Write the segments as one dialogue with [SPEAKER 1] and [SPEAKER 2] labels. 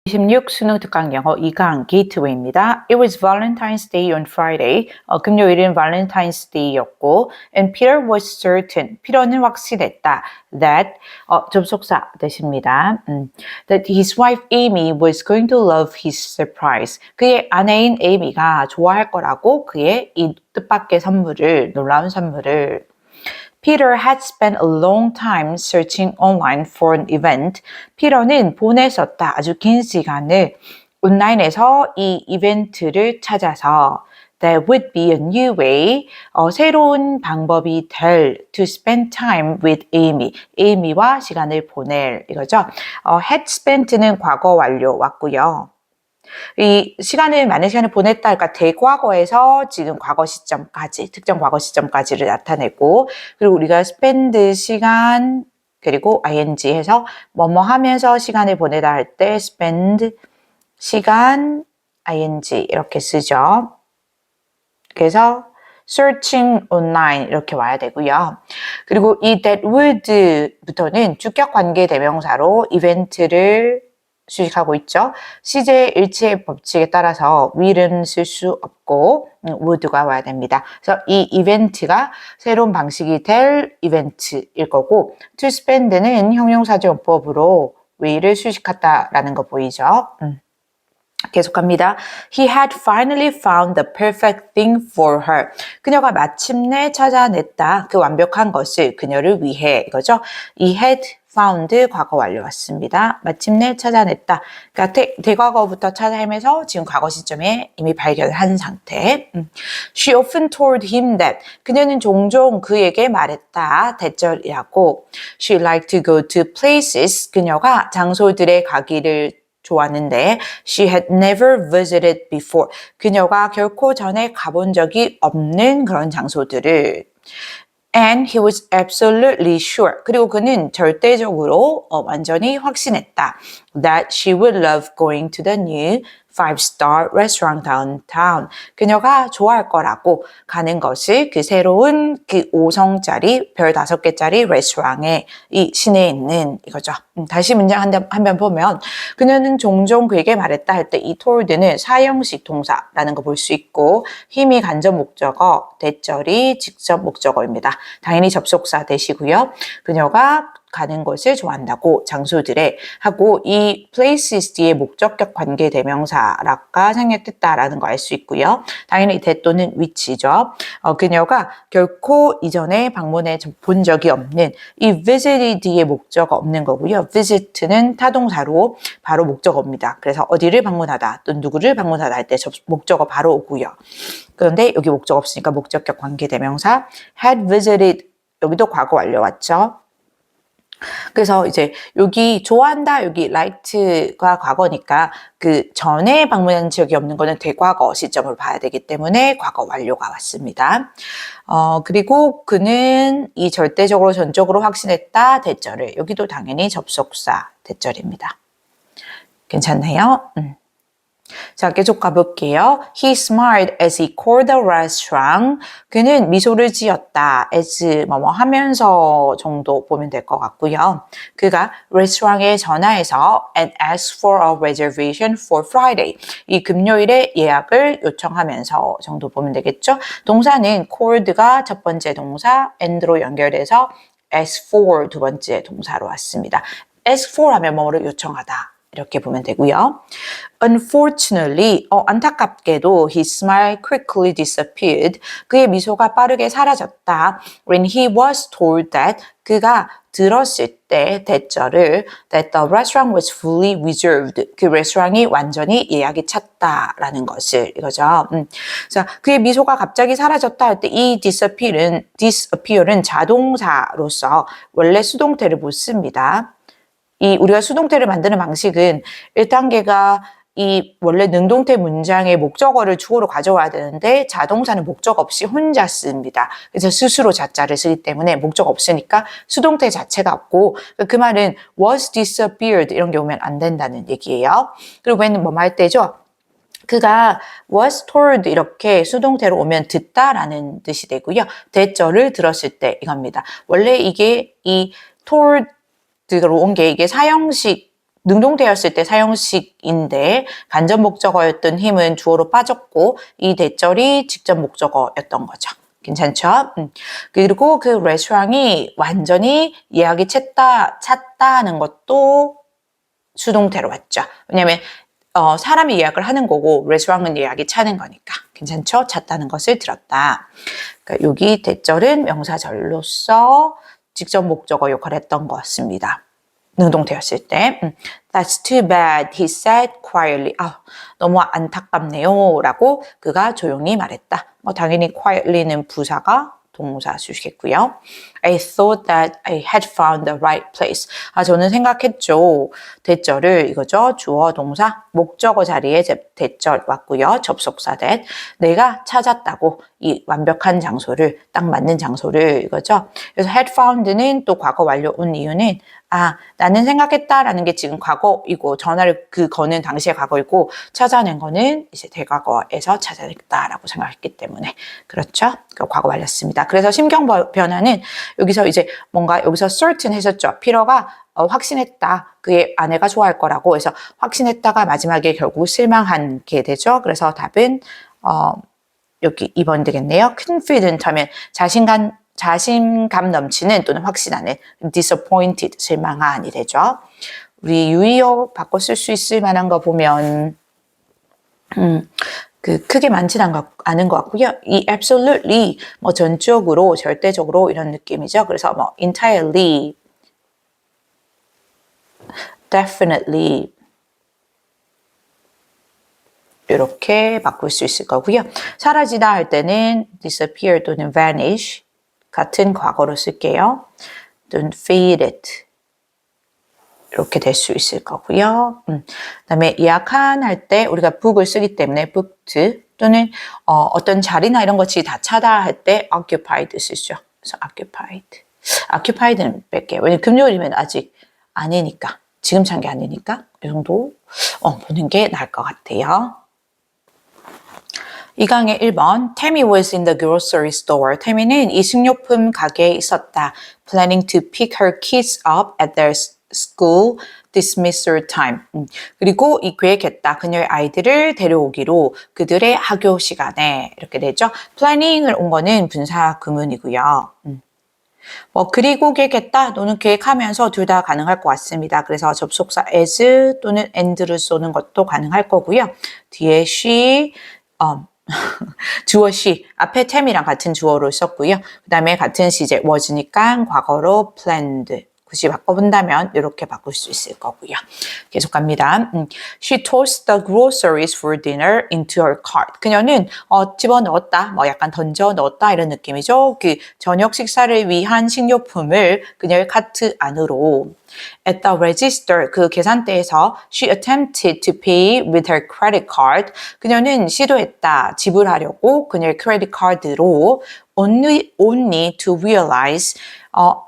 [SPEAKER 1] 26 수능 특강 영어 2강 게이트웨이입니다. It was Valentine's Day on Friday. 금요일은 Valentine's Day였고, and Peter was certain. 피터는 확신했다. That 접속사 뜻입니다. That his wife Amy was going to love his surprise. 그의 아내인 에이미가 좋아할 거라고 그의 이 뜻밖의 선물을 놀라운 선물을 Peter had spent a long time searching online for an event. 피터는 보냈었다. 아주 긴 시간을 온라인에서 이 이벤트를 찾아서 That would be a new way. 새로운 방법이 될 to spend time with Amy. 에이미와 시간을 보낼 이거죠. had spent는 과거 완료 왔고요. 이 시간을 많은 시간을 보냈다 그러니까 대과거에서 지금 과거 시점까지 특정 과거 시점까지를 나타내고 그리고 우리가 spend 시간 그리고 ing 해서 뭐뭐 하면서 시간을 보내다 할 때 spend 시간 ing 이렇게 쓰죠. 그래서 searching online 이렇게 와야 되고요. 그리고 이 that would부터는 주격 관계 대명사로 이벤트를 수식하고 있죠. 시제 일치의 법칙에 따라서 will은 쓸 수 없고 would가 와야 됩니다. 그래서 이 이벤트가 새로운 방식이 될 이벤트일 거고 to spend는 형용사정법으로 will을 수식했다라는 거 보이죠. 계속합니다. He had finally found the perfect thing for her. 그녀가 마침내 찾아냈다. 그 완벽한 것을 그녀를 위해 이거죠. 이 had found 과거 완료 왔습니다. 마침내 찾아냈다. 그러니까 대과거부터 찾아 헤매서 지금 과거 시점에 이미 발견한 상태. She often told him that. 그녀는 종종 그에게 말했다. 대절이라고. She liked to go to places. 그녀가 장소들에 가기를 좋았는데 she had never visited before. 그녀가 결코 전에 가본 적이 없는 그런 장소들을 And he was absolutely sure. 그리고 그는 절대적으로 완전히 확신했다. That she would love going to the new 5-star restaurant downtown. 그녀가 좋아할 거라고 가는 것을 그 새로운 그 5성짜리 별 5개짜리 레스토랑에 이 시내에 있는 이거죠. 다시 문장 한 번 보면 그녀는 종종 그에게 말했다 할 때 이 told는 사형식 동사라는 거 볼 수 있고 힘이 간접 목적어, 대절이 직접 목적어입니다. 당연히 접속사 되시고요. 그녀가 가는 것을 좋아한다고 장소들에 하고 이 places 뒤에 목적격 관계 대명사라가 생략됐다라는 거 알 수 있고요. 당연히 that 또는 which죠. 그녀가 결코 이전에 방문해 본 적이 없는 이 visited 뒤에 목적어 없는 거고요. visit는 타동사로 바로 목적어입니다. 그래서 어디를 방문하다 또 누구를 방문하다 할 때 목적어 바로 오고요. 그런데 여기 목적어 없으니까 목적격 관계 대명사 had visited 여기도 과거 완료 왔죠. 그래서 이제 여기 좋아한다 여기 like가 과거니까 그 전에 방문한 적이 없는 거는 대과거 시점으로 봐야 되기 때문에 과거 완료가 왔습니다. 그리고 그는 이 절대적으로 전적으로 확신했다 대절을 여기도 당연히 접속사 대절입니다. 괜찮나요? 자, 계속 가볼게요. He smiled as he called the restaurant. 그는 미소를 지었다. as 뭐뭐 하면서 정도 보면 될 것 같고요. 그가 레스토랑에 전화해서 and asked for a reservation for Friday. 이 금요일에 예약을 요청하면서 정도 보면 되겠죠. 동사는 called가 첫 번째 동사, and로 연결돼서 ask for 두 번째 동사로 왔습니다. ask for 하면 뭐를 요청하다. 이렇게 보면 되고요. Unfortunately, 안타깝게도 his smile quickly disappeared. 그의 미소가 빠르게 사라졌다. When he was told that, 그가 들었을 때 대절을 that the restaurant was fully reserved. 그 레스토랑이 완전히 예약이 찼다라는 것을 이거죠. 자, 그의 미소가 갑자기 사라졌다 할 때 이 disappear은 자동사로서 원래 수동태를 못 씁니다. 우리가 수동태를 만드는 방식은 1단계가 이 원래 능동태 문장의 목적어를 주어로 가져와야 되는데 자동사는 목적 없이 혼자 씁니다. 그래서 스스로 자자를 쓰기 때문에 목적 없으니까 수동태 자체가 없고 그 말은 was disappeared 이런 게 오면 안 된다는 얘기예요. 그리고 when 뭐 할 때죠. 그가 was told 이렇게 수동태로 오면 듣다라는 뜻이 되고요. 대절을 들었을 때 이겁니다. 원래 이게 이 told 들어온 게 이게 사형식 능동되었을 때 사용식인데 간접 목적어였던 him은 주어로 빠졌고 이 대절이 직접 목적어였던 거죠. 괜찮죠? 그리고 그 레스토랑이 완전히 예약이 찼다는 것도 수동태로 왔죠. 왜냐하면 사람이 예약을 하는 거고 레스토랑은 예약이 차는 거니까. 괜찮죠? 찼다는 것을 들었다. 그러니까 여기 대절은 명사절로서 직접 목적어 역할을 했던 것 같습니다. 능동태였을 때. That's too bad, he said quietly. 너무 안타깝네요. 라고 그가 조용히 말했다. 당연히 quietly는 부사가 동사 수식했고요. I thought that I had found the right place. 저는 생각했죠. 대절을 이거죠. 주어 동사 목적어 자리에 대절 왔고요. 접속사 that. 내가 찾았다고 이 완벽한 장소를 딱 맞는 장소를 이거죠. 그래서 had found는 또 과거 완료 온 이유는 나는 생각했다라는 게 지금 과거이고 전화를 그 거는 당시의 과거이고 찾아낸 거는 이제 대과거에서 찾아냈다라고 생각했기 때문에 그렇죠? 과거 완료습니다. 그래서 심경 변화는 여기서 이제 뭔가 여기서 certain 했었죠. 피터가 확신했다. 그의 아내가 좋아할 거라고 해서 확신했다가 마지막에 결국 실망하게 되죠. 그래서 답은 여기 2번 되겠네요. confident 하면 자신감 넘치는 또는 확신하는 disappointed 실망한이 되죠. 우리 유의어 바꿔 쓸 수 있을 만한 거 보면 크게 많지는 않은 것 같고요. 이 absolutely 전적으로 절대적으로 이런 느낌이죠. 그래서 entirely, definitely 이렇게 바꿀 수 있을 거고요. 사라지다 할 때는 disappear 또는 vanish 같은 과거로 쓸게요. 또는 faded 이렇게 될 수 있을 거고요. 그다음에 예약한 할 때 우리가 book을 쓰기 때문에 booked 또는 어떤 자리나 이런 것이 다 차다 할 때 occupied 쓰죠. 그래서 occupy는 뺄게요. 왜냐면 금요일이면 아직 아니니까. 지금 찬 게 아니니까 이 정도 보는 게 나을 것 같아요. 이 강의 1번 Tammy was in the grocery store. 태미는 이 식료품 가게에 있었다. Planning to pick her kids up at their school dismissal time. 그리고 이 계획했다. 그녀의 아이들을 데려오기로 그들의 학교 시간에 이렇게 되죠. planning을 온 거는 분사 구문이고요. 그리고 계획했다 또는 계획하면서 둘 다 가능할 것 같습니다. 그래서 접속사 as 또는 and를 쏘는 것도 가능할 거고요. 뒤에 she, 주어 she, 앞에 Tammy랑 같은 주어로 썼고요. 그 다음에 같은 시제 was니까 과거로 planned. 굳이 바꿔본다면 이렇게 바꿀 수 있을 거고요. 계속 갑니다. She tossed the groceries for dinner into her cart. 그녀는 집어넣었다, 약간 던져 넣었다 이런 느낌이죠. 그 저녁 식사를 위한 식료품을 그녀의 카트 안으로. At the register, 그 계산대에서 she attempted to pay with her credit card. 그녀는 시도했다, 지불하려고 그녀의 크레딧 카드로 only to realize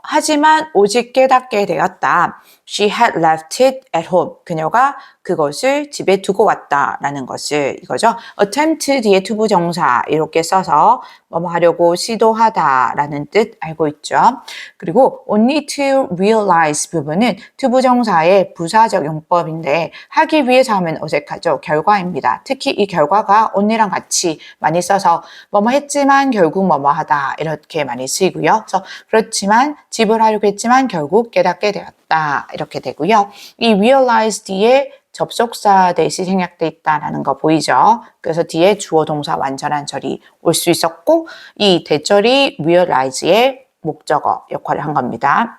[SPEAKER 1] 하지만 오직 깨닫게 되었다. She had left it at home. 그녀가 그것을 집에 두고 왔다라는 것을 이거죠. attempt 뒤에 투부정사 이렇게 써서 하려고 시도하다라는 뜻 알고 있죠. 그리고 only to realize 부분은 투부정사의 부사적 용법인데 하기 위해서 하면 어색하죠. 결과입니다. 특히 이 결과가 only랑 같이 많이 써서 했지만 결국 하다 이렇게 많이 쓰이고요. 그래서 그렇지만 지불하려고 했지만 결국 깨닫게 되었다 이렇게 되고요. 이 realize 뒤에 접속사 대시 생략돼 있다라는 거 보이죠? 그래서 뒤에 주어 동사 완전한 절이 올 수 있었고 이 대절이 realize의 목적어 역할을 한 겁니다.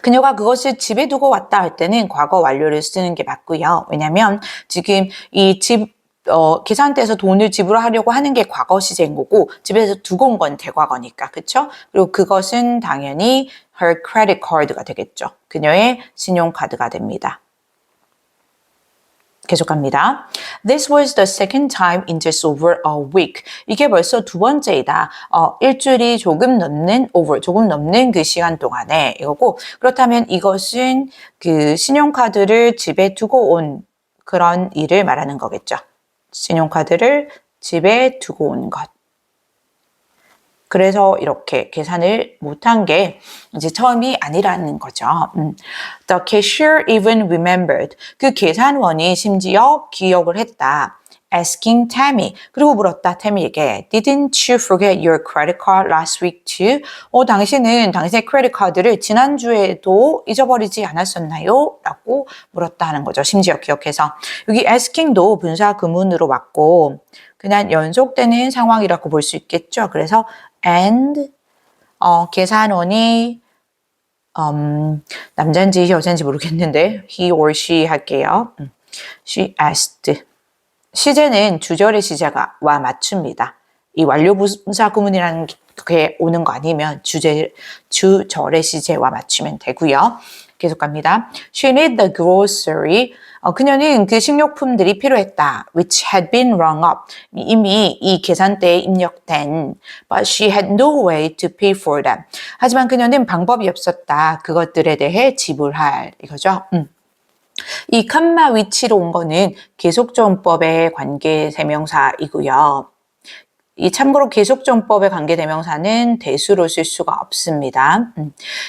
[SPEAKER 1] 그녀가 그것을 집에 두고 왔다 할 때는 과거 완료를 쓰는 게 맞고요. 왜냐하면 지금 이 계산대에서 돈을 지불하려고 하는 게 과거 시제인 거고 집에서 두고 온 건 대과거니까 그렇죠? 그리고 그것은 당연히 her credit card가 되겠죠. 그녀의 신용카드가 됩니다. 계속합니다. This was the second time in just over a week. 이게 벌써 두 번째이다. 일주일이 조금 넘는 그 시간 동안에 이거고 그렇다면 이것은 그 신용카드를 집에 두고 온 그런 일을 말하는 거겠죠. 신용카드를 집에 두고 온 것. 그래서 이렇게 계산을 못한 게 이제 처음이 아니라는 거죠. The cashier even remembered. 그 계산원이 심지어 기억을 했다. Asking Tammy. 그리고 물었다 Tammy에게 Didn't you forget your credit card last week too? 당신은 당신의 크레딧 카드를 지난주에도 잊어버리지 않았었나요? 라고 물었다는 거죠. 심지어 기억해서. 여기 asking도 분사 구문으로 왔고 그냥 연속되는 상황이라고 볼 수 있겠죠. 그래서 and 계산원이 남자인지 여자인지 모르겠는데 he or she 할게요. She asked. 시제는 주절의 시제가 와 맞춥니다. 이 완료 분사 구문이라는 게 오는 거 아니면 주절의 시제와 맞추면 되고요. 계속 갑니다. She needed the grocery. 그녀는 그 식료품들이 필요했다. Which had been rung up. 이미 이 계산대에 입력된. But she had no way to pay for them. 하지만 그녀는 방법이 없었다. 그것들에 대해 지불할. 이거죠. 이 칸마 위치로 온 거는 계속전법의 관계대명사이고요. 이 참고로 계속전법의 관계대명사는 대수로 쓸 수가 없습니다.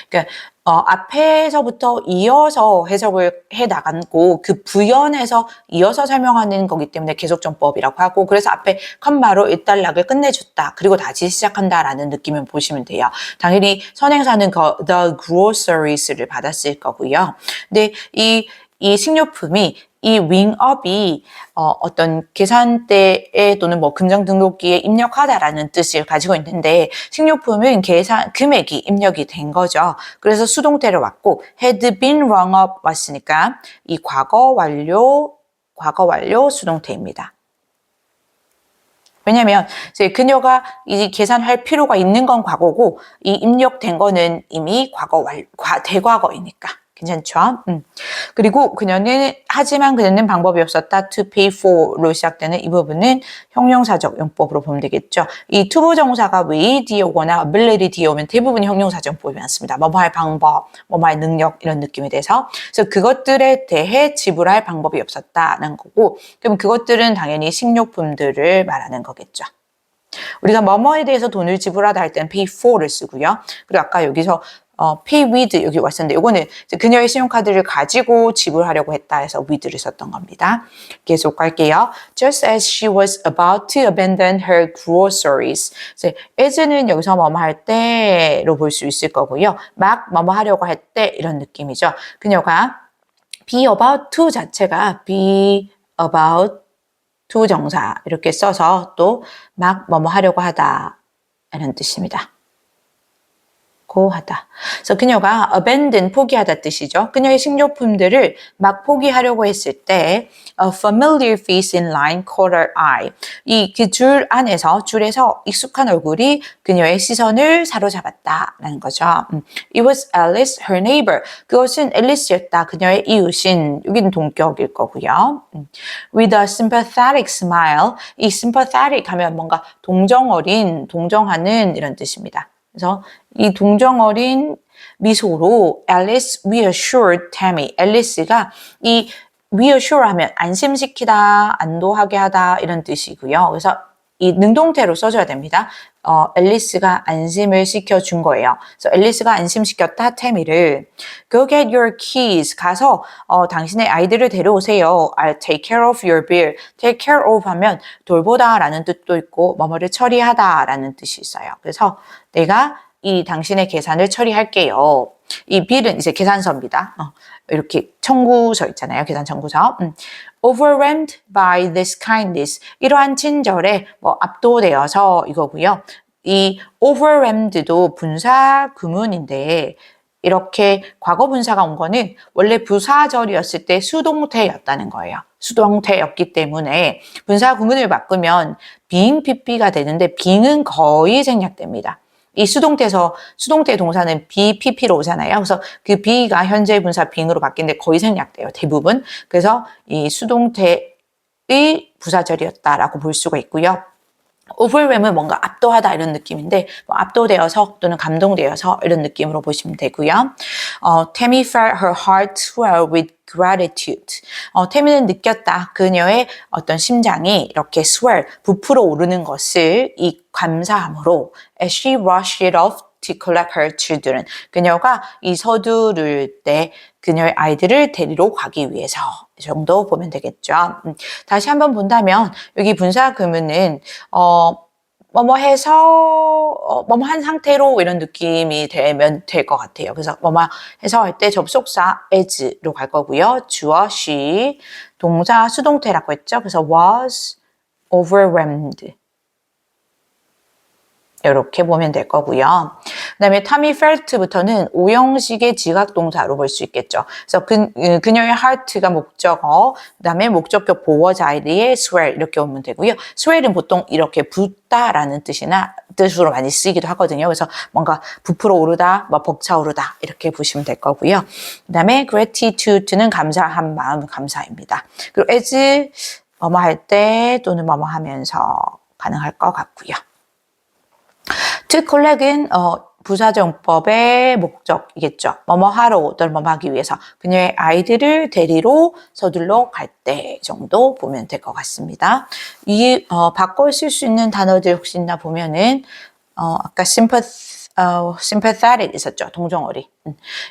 [SPEAKER 1] 그러니까 앞에서부터 이어서 해석을 해 나갔고 그 부연에서 이어서 설명하는 거기 때문에 계속전법이라고 하고 그래서 앞에 컴마로 일단락을 끝내줬다. 그리고 다시 시작한다라는 느낌을 보시면 돼요. 당연히 선행사는 the groceries를 받았을 거고요. 근데 이 식료품이 이 윙업이 어떤 계산대에 또는 뭐 금정 등록기에 입력하다라는 뜻을 가지고 있는데 식료품은 금액이 입력이 된 거죠. 그래서 수동태를 왔고 had been rung up 왔으니까 이 과거 완료 수동태입니다. 왜냐면 이제 그녀가 이 계산할 필요가 있는 건 과거고 이 입력된 거는 이미 대과거이니까. 괜찮죠? 그리고 하지만 그녀는 방법이 없었다. To pay for로 시작되는 이 부분은 형용사적 용법으로 보면 되겠죠. 이 투부정사가 way 뒤에 오거나 ability 뒤에 오면 대부분 형용사적 용법이 많습니다. 뭐뭐할 방법, 뭐뭐할 능력 이런 느낌이 돼서 그래서 그것들에 대해 지불할 방법이 없었다는 거고 그럼 그것들은 당연히 식료품들을 말하는 거겠죠. 우리가 뭐뭐에 대해서 돈을 지불하다 할 때는 pay for를 쓰고요. 그리고 아까 여기서 pay with 여기 왔었는데 이거는 그녀의 신용카드를 가지고 지불하려고 했다 해서 with를 썼던 겁니다. 계속 갈게요. Just as she was about to abandon her groceries. as는 여기서 뭐뭐 할 때로 볼 수 있을 거고요. 막 뭐뭐 하려고 할 때 이런 느낌이죠. 그녀가 be about to 자체가 be about to 정사 이렇게 써서 또 막 뭐뭐 하려고 하다 이런 뜻입니다. 고하다. 그래서 그녀가 abandon 포기하다 뜻이죠. 그녀의 식료품들을 막 포기하려고 했을 때 a familiar face in line caught her eye. 이 그 줄에서 익숙한 얼굴이 그녀의 시선을 사로잡았다라는 거죠. It was Alice, her neighbor. 그것은 앨리스였다. 그녀의 이웃인 여기는 동격일 거고요. With a sympathetic smile. 이 sympathetic 하면 뭔가 동정하는 이런 뜻입니다. 그래서 이 동정어린 미소로 Alice reassured Tammy. 앨리스가 이 reassure 하면 안심시키다, 안도하게 하다 이런 뜻이고요. 그래서 이 능동태로 써줘야 됩니다. 앨리스가 안심을 시켜준 거예요. 그래서 앨리스가 안심시켰다 태미를 Go get your keys. 가서 당신의 아이들을 데려오세요. I'll take care of your bill. Take care of 하면 돌보다 라는 뜻도 있고 뭐뭐를 처리하다 라는 뜻이 있어요. 그래서 내가 이 당신의 계산을 처리할게요. 이 bill은 이제 계산서입니다. 이렇게 청구서 있잖아요. 계산 청구서. Overwhelmed by this kindness. 이러한 친절에 압도되어서 이거고요. 이 overwhelmed도 분사 구문인데 이렇게 과거 분사가 온 거는 원래 부사절이었을 때 수동태였다는 거예요. 수동태였기 때문에 분사 구문을 바꾸면 being pp가 되는데 being은 거의 생략됩니다. 이 수동태 동사는 be, pp로 오잖아요. 그래서 그 be가 현재 분사 being으로 바뀌는데 거의 생략돼요. 대부분. 그래서 이 수동태의 부사절이었다라고 볼 수가 있고요. overwhelm은 뭔가 압도하다 이런 느낌인데 압도되어서 또는 감동되어서 이런 느낌으로 보시면 되고요. Tammy felt her heart swell with gratitude. 태미는 느꼈다. 그녀의 어떤 심장이 이렇게 swell, 부풀어 오르는 것을 이 감사함으로 as she rushed it off to collect her children. 그녀가 이 서두를 때 그녀의 아이들을 데리러 가기 위해서 이 정도 보면 되겠죠. 다시 한번 본다면 여기 분사 구문은 뭐뭐 해서 뭐뭐 한 상태로 이런 느낌이 되면 될 것 같아요. 그래서 뭐뭐 해서 할 때 접속사 as로 갈 거고요. 주어 she, 동사 수동태라고 했죠. 그래서 was overwhelmed. 이렇게 보면 될 거고요. 그 다음에 Tommy felt부터는 오형식의 지각동사로 볼 수 있겠죠. 그래서 그녀의 heart가 목적어, 그 다음에 목적격 보어 자리에 swell 이렇게 오면 되고요. swell은 보통 이렇게 붓다라는 뜻으로 많이 쓰이기도 하거든요. 그래서 뭔가 부풀어 오르다, 뭐 벅차오르다 이렇게 보시면 될 거고요. 그 다음에 gratitude는 감사한 마음, 감사입니다. 그리고 as 뭐뭐 할 때 또는 뭐뭐 하면서 가능할 것 같고요. To collect은 부사정법의 목적이겠죠. 뭐뭐 하러 또는 뭐뭐 하기 위해서 그녀의 아이들을 데리러 서둘러 갈 때 정도 보면 될 것 같습니다. 이 바꿔 쓸 수 있는 단어들 혹시 있나 보면은 아까 sympathetic 있었죠. 동정어리.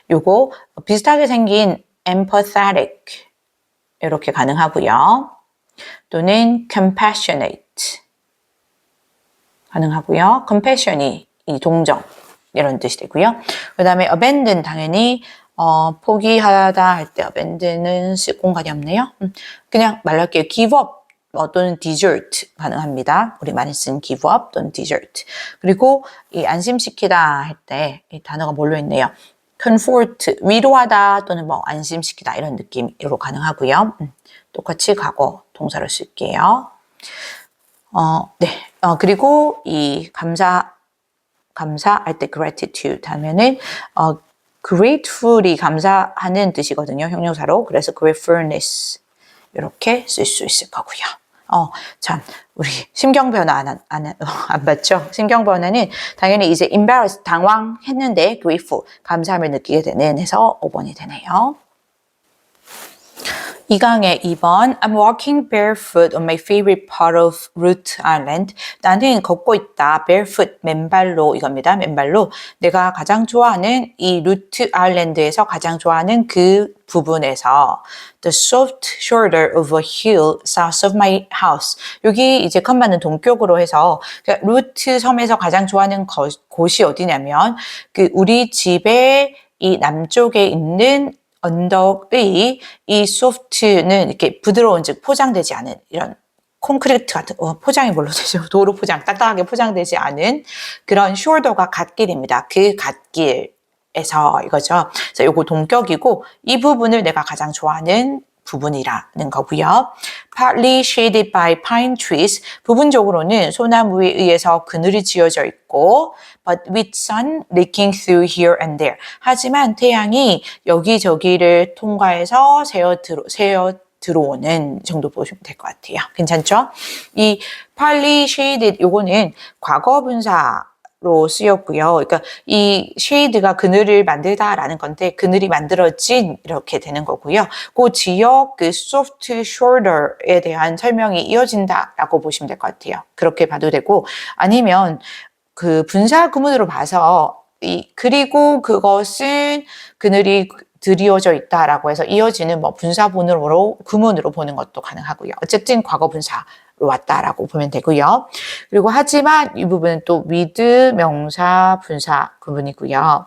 [SPEAKER 1] 요거 비슷하게 생긴 empathetic 이렇게 가능하고요. 또는 compassionate 가능하고요. compassion이 이 동정 이런 뜻이 되고요. 그 다음에 abandon 당연히 포기하다 할 때 abandon은 쓸 공간이 없네요. 그냥 말로 할게요. give up 또는 desert 가능합니다. 우리 많이 쓴 give up 또는 desert. 그리고 이 안심시키다 할 때 이 단어가 뭘로 있네요. comfort 위로하다 또는 뭐 안심시키다 이런 느낌으로 가능하고요. 똑같이 과거 동사로 쓸게요. 네. 그리고 이 감사할 때 gratitude 하면은 gratefully 감사하는 뜻이거든요. 형용사로. 그래서 gratefulness 이렇게 쓸 수 있을 거고요. 참 우리 심경 변화 안 봤죠? 심경 변화는 당연히 이제 embarrassed 당황했는데 grateful 감사함을 느끼게 되는 해서 5번이 되네요. 2강의 2번 I'm walking barefoot on my favorite part of Root Island. 나는 걷고 있다. barefoot, 맨발로 이겁니다. 맨발로. 내가 가장 좋아하는 이 루트 아일랜드에서 가장 좋아하는 그 부분에서 The soft shoulder of a hill south of my house. 여기 이제 컴마는 동격으로 해서 그러니까 루트 섬에서 가장 좋아하는 곳이 어디냐면 그 우리 집의 이 남쪽에 있는 언덕의 이 소프트는 이렇게 부드러운 즉 포장되지 않은 이런 콘크리트 같은 포장이 뭘로 되죠? 도로 포장 딱딱하게 포장되지 않은 그런 숄더가 갓길입니다. 그 갓길에서 이거죠. 그래서 요거 동격이고 이 부분을 내가 가장 좋아하는 부분이라는 거고요. Partly shaded by pine trees. 부분적으로는 소나무에 의해서 그늘이 지어져 있고 but with sun leaking through here and there. 하지만 태양이 여기저기를 통과해서 새어 들어오는 정도 보시면 될 것 같아요. 괜찮죠? 이 partly shaded 요거는 과거 분사로 쓰였고요. 그러니까 이 shade가 그늘을 만들다라는 건데 그늘이 만들어진 이렇게 되는 거고요. 그 지역 그 soft shoulder에 대한 설명이 이어진다라고 보시면 될 것 같아요. 그렇게 봐도 되고 아니면 그 분사 구문으로 봐서 그리고 그것은 그늘이 드리워져 있다라고 해서 이어지는 뭐 분사문으로 구문으로 보는 것도 가능하고요. 어쨌든 과거 분사로 왔다라고 보면 되고요. 그리고 하지만 이 부분은 또 with 명사 분사 구문이고요.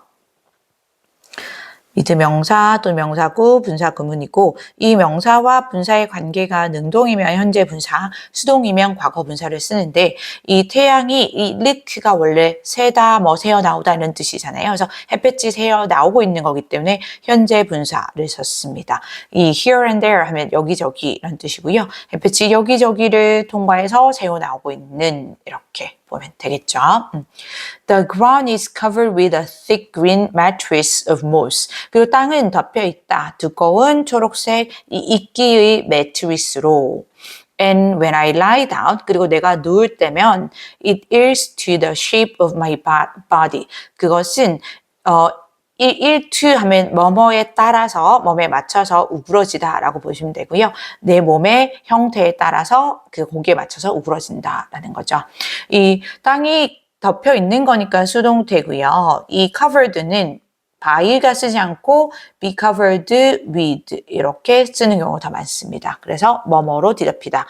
[SPEAKER 1] with 명사 또는 명사구 분사 구문이고 이 명사와 분사의 관계가 능동이면 현재 분사, 수동이면 과거 분사를 쓰는데 이 태양이 이 leak가 원래 새다, 뭐 새어 나오다 이런 뜻이잖아요. 그래서 햇볕이 새어 나오고 있는 거기 때문에 현재 분사를 썼습니다. 이 here and there 하면 여기저기 이런 뜻이고요. 햇볕이 여기저기를 통과해서 새어 나오고 있는 이렇게 보면 되겠죠. The ground is covered with a thick green mattress of moss. 그리고 땅은 덮여 있다. 두꺼운 초록색 이 이끼의 매트리스로. And when I lie down, 그리고 내가 누울 때면 it is to the shape of my body. 그것은 to 하면 뭐뭐에 따라서, 뭐뭐에 맞춰서 우그러지다 라고 보시면 되고요. 내 몸의 형태에 따라서 거기에 맞춰서 우그러진다라는 거죠. 이 땅이 덮여 있는 거니까 수동태고요. 이 covered는 by가 쓰지 않고 be covered with 이렇게 쓰는 경우가 더 많습니다. 그래서 뭐뭐로 뒤덮이다.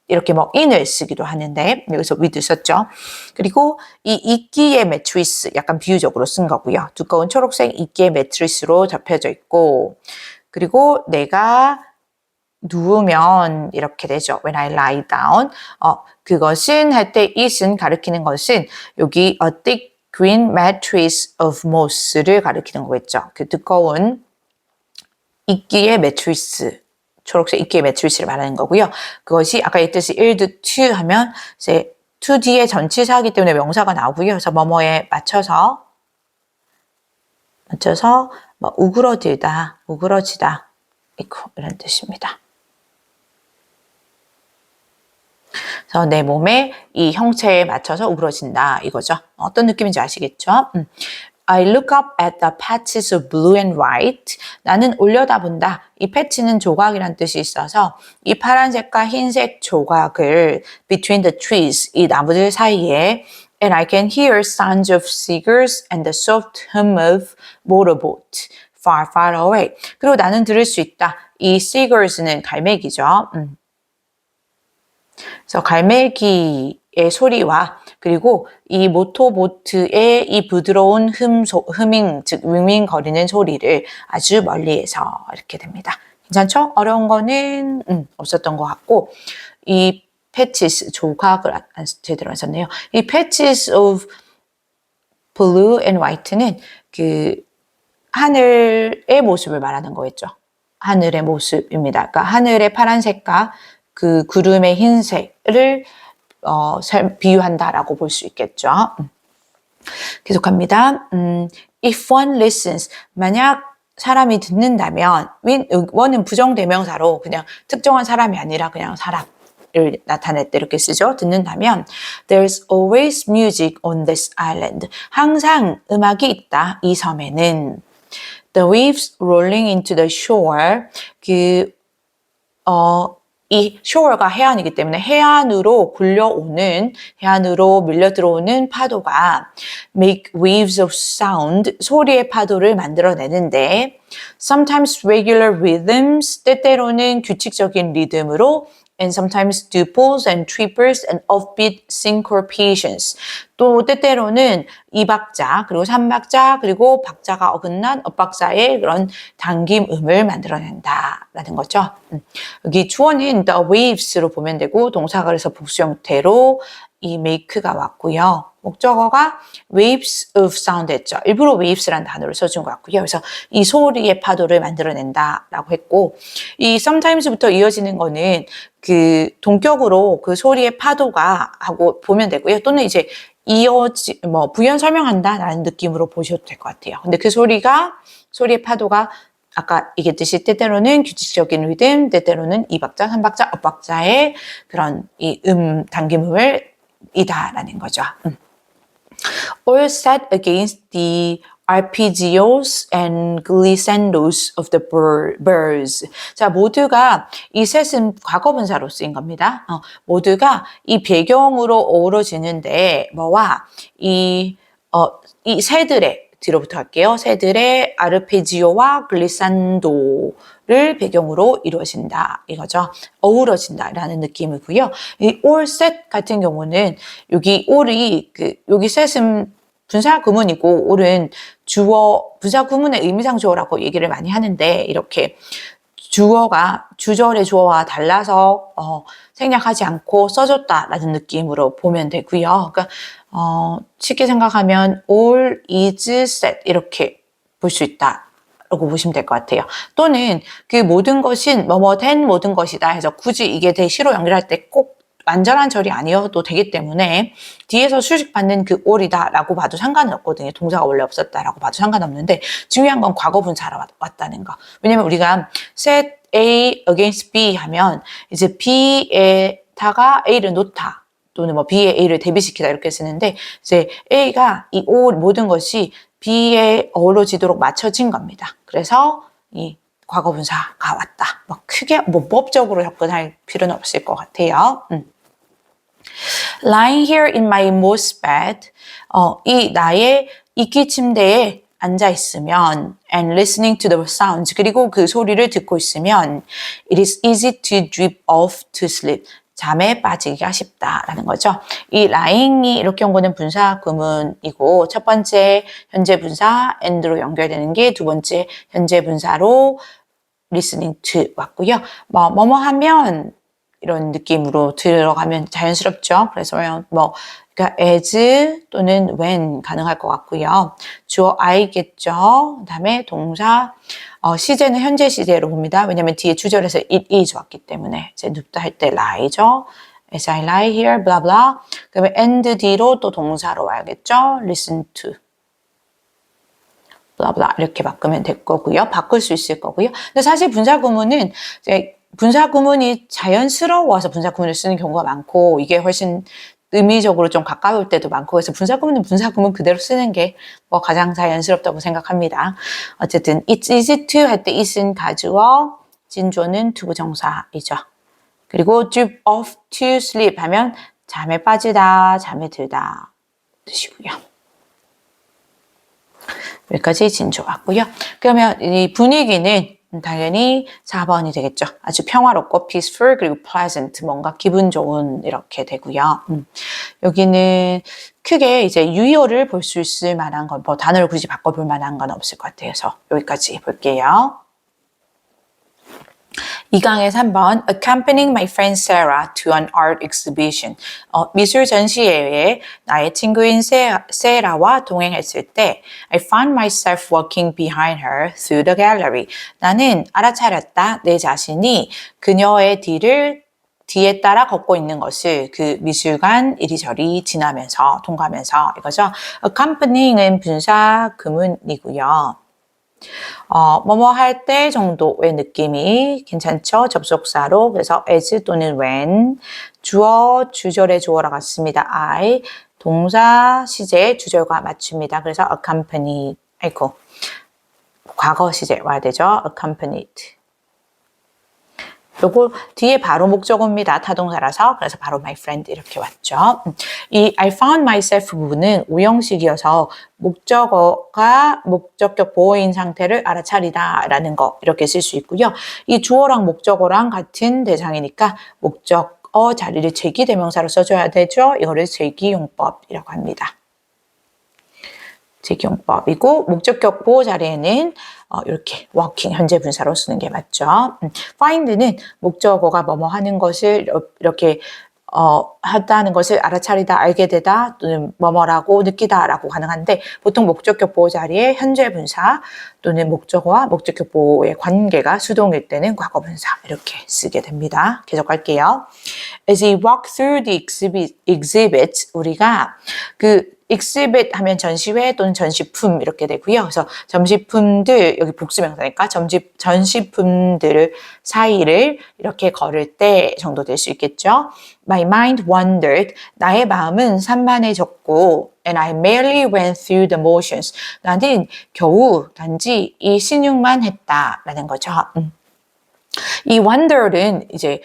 [SPEAKER 1] 이렇게 뭐 in을 쓰기도 하는데 여기서 with 썼죠. 그리고 이 이끼의 매트리스 약간 비유적으로 쓴 거고요. 두꺼운 초록색 이끼의 매트리스로 덮여져 있고 그리고 내가 누우면 이렇게 되죠. When I lie down. 그것은 할 때 it은 가리키는 것은 여기 a thick green mattress of moss를 가리키는 거겠죠. 그 두꺼운 이끼의 매트리스, 초록색 이끼의 매트리스를 말하는 거고요. 그것이 아까 얘기했듯이 일드 to 하면 이제 to 뒤에 전치사이기 때문에 명사가 나오고요. 그래서 뭐뭐에 맞춰서 뭐 우그러들다, 우그러지다 이런 뜻입니다. 그래서 내 몸의 이 형체에 맞춰서 우그러진다 이거죠. 어떤 느낌인지 아시겠죠? I look up at the patches of blue and white. 나는 올려다본다. 이 패치는 조각이란 뜻이 있어서 이 파란색과 흰색 조각을 between the trees, 이 나무들 사이에 and I can hear sounds of seagulls and the soft hum of motorboat far, far away. 그리고 나는 들을 수 있다. 이 seagulls는 갈매기죠. 그래서 갈매기의 소리와 그리고 이 모터보트의 이 부드러운 흐밍, 즉 윙윙거리는 소리를 아주 멀리에서 이렇게 됩니다. 괜찮죠? 어려운 거는 없었던 것 같고 이 patches, 조각을 제대로 안 썼네요. 이 patches of blue and white는 그 하늘의 모습을 말하는 거겠죠. 하늘의 모습입니다. 그러니까 하늘의 파란색과 그 구름의 흰색을 비유한다라고 볼 수 있겠죠. 계속합니다. If one listens, 만약 사람이 듣는다면, one은 부정대명사로 그냥 특정한 사람이 아니라 그냥 사람을 나타낼 때 이렇게 쓰죠. 듣는다면, there's always music on this island. 항상 음악이 있다. 이 섬에는. The waves rolling into the shore. 이 shore가 해안이기 때문에 해안으로 밀려 들어오는 파도가 make waves of sound, 소리의 파도를 만들어내는데 sometimes regular rhythms, 때때로는 규칙적인 리듬으로 and sometimes duples and triples and offbeat syncopations. 또 때때로는 2박자, 그리고 3박자, 그리고 박자가 어긋난 엇박자의 그런 당김음을 만들어낸다라는 거죠. 여기 주어는 the waves로 보면 되고 동사가 그래서 복수 형태로 이 make가 왔고요. 목적어가 waves of sound 했죠. 일부러 waves라는 단어를 써준 것 같고요. 그래서 이 소리의 파도를 만들어낸다라고 했고 이 sometimes부터 이어지는 거는 그 동격으로 그 소리의 파도가 하고 보면 되고요. 또는 이제 부연 설명한다라는 느낌으로 보셔도 될 것 같아요. 근데 그 소리의 파도가 아까 얘기했듯이 때때로는 규칙적인 리듬, 때때로는 2박자, 3박자, 엇박자의 그런 당김음을 이다라는 거죠. All set against the arpeggios and glissandos of the birds. 자, 모두가 이 셋은 과거분사로 쓰인 겁니다. 모두가 이 배경으로 어우러지는데 뭐와 이 새들의 뒤로부터 할게요. 새들의 아르페지오와 글리산도를 배경으로 이루어진다. 이거죠. 어우러진다라는 느낌이고요. 이 all set 같은 경우는 여기 all이 여기 set은 분사 구문이고 all은 분사 구문의 의미상 주어라고 얘기를 많이 하는데 이렇게 주어가 주절의 주어와 달라서 생략하지 않고 써줬다라는 느낌으로 보면 되고요. 그러니까 쉽게 생각하면 all is set 이렇게 볼 수 있다라고 보시면 될 것 같아요. 또는 그 모든 것은 뭐뭐 된 모든 것이다 해서 굳이 이게 대시로 연결할 때 꼭 완전한 절이 아니어도 되기 때문에 뒤에서 수식받는 그 all이다라고 봐도 상관은 없거든요. 동사가 원래 없었다라고 봐도 상관없는데 중요한 건 과거분사로 왔다는 거. 왜냐면 우리가 set A against B 하면 이제 B에다가 A를 놓다 또는 뭐 B에 A를 대비시키다 이렇게 쓰는데 이제 A가 이 모든 것이 be에 어우러지도록 맞춰진 겁니다. 그래서 이 과거분사가 왔다. 뭐 크게 법적으로 접근할 필요는 없을 것 같아요. Lying here in my moss bed, 이 나의 이끼 침대에 앉아 있으면 and listening to the sounds, 그리고 그 소리를 듣고 있으면 it is easy to drift off to sleep. 잠에 빠지기가 쉽다라는 거죠. 이 lying이 이렇게 온 거는 분사 구문이고 첫 번째 현재 분사 and로 연결되는 게 두 번째 현재 분사로 listening to 왔고요. 뭐뭐 하면 이런 느낌으로 들어가면 자연스럽죠. 그래서 그러니까 as 또는 when 가능할 것 같고요. 주어 I겠죠. 그다음에 동사 시제는 현재 시제로 봅니다. 왜냐하면 뒤에 주절에서 it is 왔기 때문에 이제 눕다 할 때 lie죠. As I lie here, blah blah. 그다음에 and D로 또 동사로 와야겠죠. Listen to. blah blah 이렇게 바꾸면 될 거고요. 바꿀 수 있을 거고요. 근데 사실 분사 구문은 이제 분사 구문이 자연스러워서 분사 구문을 쓰는 경우가 많고 이게 훨씬 의미적으로 좀 가까울 때도 많고 그래서 분사 구문은 분사 구문 그대로 쓰는 게 뭐 가장 자연스럽다고 생각합니다. 어쨌든 it's easy to 할 때 it은 가주어, 진조는 투부정사이죠. 그리고 drift off to sleep 하면 잠에 빠지다, 잠에 들다 뜻이고요. 여기까지 진조 왔고요. 그러면 이 분위기는 당연히 4번이 되겠죠. 아주 평화롭고 peaceful 그리고 pleasant 뭔가 기분 좋은 이렇게 되고요. 여기는 크게 이제 유효를 볼 수 있을 만한 건 뭐 단어를 굳이 바꿔볼 만한 건 없을 것 같아서 여기까지 볼게요. 2강의 3번 Accompanying my friend Sarah to an art exhibition. 미술 전시회에 나의 친구인 세라와 동행했을 때 I found myself walking behind her through the gallery. 나는 알아차렸다. 내 자신이 그녀의 뒤에 따라 걷고 있는 것을 그 미술관 이리저리 지나면서 통과하면서 이거죠. Accompanying은 분사 구문이고요. 뭐뭐 할 때 정도의 느낌이 괜찮죠? 접속사로 그래서 as 또는 when 주어 주절의 주어라 같습니다. I 동사 시제 주절과 맞춥니다. 그래서 accompany 과거 시제 와야 되죠. accompanied 요거 뒤에 바로 목적어입니다. 타동사라서 그래서 바로 my friend 이렇게 왔죠. 이 I found myself 부분은 우형식이어서 목적어가 목적격 보어인 상태를 알아차리다 라는 거 이렇게 쓸 수 있고요. 이 주어랑 목적어랑 같은 대상이니까 목적어 자리를 제기대명사로 써줘야 되죠. 이거를 제기용법이라고 합니다. 제기용법이고 목적격 보호 자리에는 이렇게 working 현재 분사로 쓰는 게 맞죠. find는 목적어가 뭐뭐 하는 것을 이렇게 하다는 것을 알아차리다, 알게 되다, 또는 뭐뭐라고 느끼다라고 가능한데 보통 목적격 보호 자리에 현재 분사 또는 목적어와 목적격 보호의 관계가 수동일 때는 과거 분사 이렇게 쓰게 됩니다. 계속 할게요. As we walk through the exhibit, 우리가 그 exhibit 하면 전시회 또는 전시품 이렇게 되고요. 그래서 전시품들 여기 복수명사니까 전시품들 사이를 이렇게 걸을 때 정도 될 수 있겠죠. My mind wandered. 나의 마음은 산만해졌고 and I merely went through the motions. 나는 겨우 단지 이 신용만 했다라는 거죠. 이 wander는 이제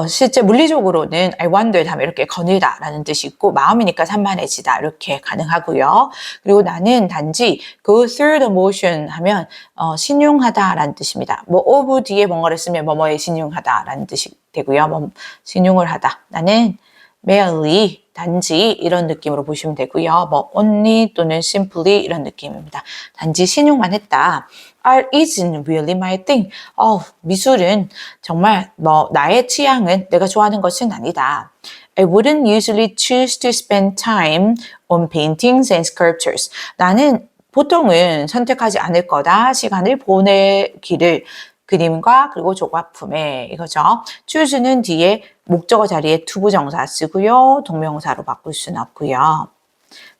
[SPEAKER 1] 실제 물리적으로는 I wondered 하면 이렇게 거닐다 라는 뜻이 있고 마음이니까 산만해지다 이렇게 가능하고요. 그리고 나는 단지 go through the motion 하면 신용하다 라는 뜻입니다. 뭐 of 뒤에 뭔가를 쓰면 뭐뭐에 신용하다 라는 뜻이 되고요. 신용을 하다. 나는 merely 단지 이런 느낌으로 보시면 되고요. 뭐 only 또는 simply 이런 느낌입니다. 단지 신용만 했다. Art isn't really my thing. 미술은 정말 나의 취향은 내가 좋아하는 것은 아니다. I wouldn't usually choose to spend time on paintings and sculptures. 나는 보통은 선택하지 않을 거다. 시간을 보내기를 그림과 그리고 조각품에 이거죠. choose는 뒤에 목적어 자리에 투부정사 쓰고요. 동명사로 바꿀 수는 없고요.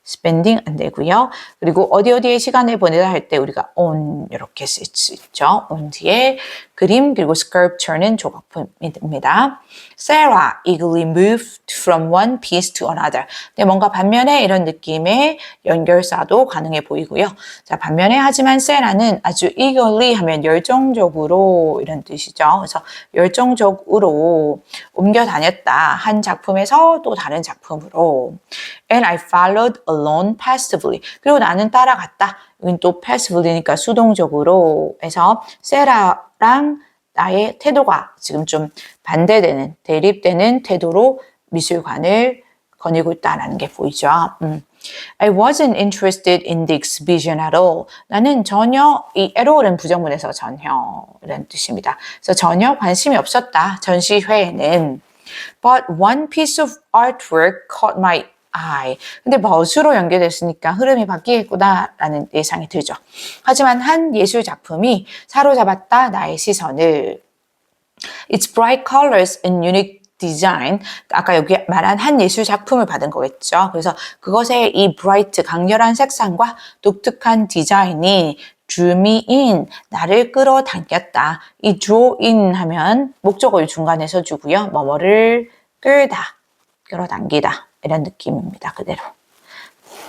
[SPEAKER 1] spending 안 되고요. 그리고 어디에 시간을 보내다 할 때 우리가 on 이렇게 쓸 수 있죠. on 뒤에 그림 그리고 sculpture는 조각품입니다. Sarah eagerly moved from one piece to another. 근데 뭔가 반면에 이런 느낌의 연결사도 가능해 보이고요. 자, 반면에 하지만 Sarah는 아주 eagerly 하면 열정적으로 이런 뜻이죠. 그래서 열정적으로 옮겨 다녔다. 한 작품에서 또 다른 작품으로. And I followed alone passively. 그리고 나는 따라갔다. 이건 또 passively니까 수동적으로 해서 세라랑 나의 태도가 지금 좀 반대되는, 대립되는 태도로 미술관을 거니고 있다는 게 보이죠. I wasn't interested in the exhibition at all. 나는 전혀, 이 at all은 부정문에서 전혀라는 뜻입니다. 그래서 전혀 관심이 없었다. 전시회에는. But one piece of artwork caught my eye. 근데 멋으로 연결됐으니까 흐름이 바뀌겠구나라는 예상이 들죠. 하지만 한 예술 작품이 사로잡았다 나의 시선을. Its bright colors and unique design. 아까 여기 말한 한 예술 작품을 받은 거겠죠. 그래서 그것의 이 bright 강렬한 색상과 독특한 디자인이 drew me in, 나를 끌어당겼다. 이 draw in 하면 목적어를 중간에 써주고요. 뭐뭐를 끌다, 끌어당기다 이런 느낌입니다. 그대로.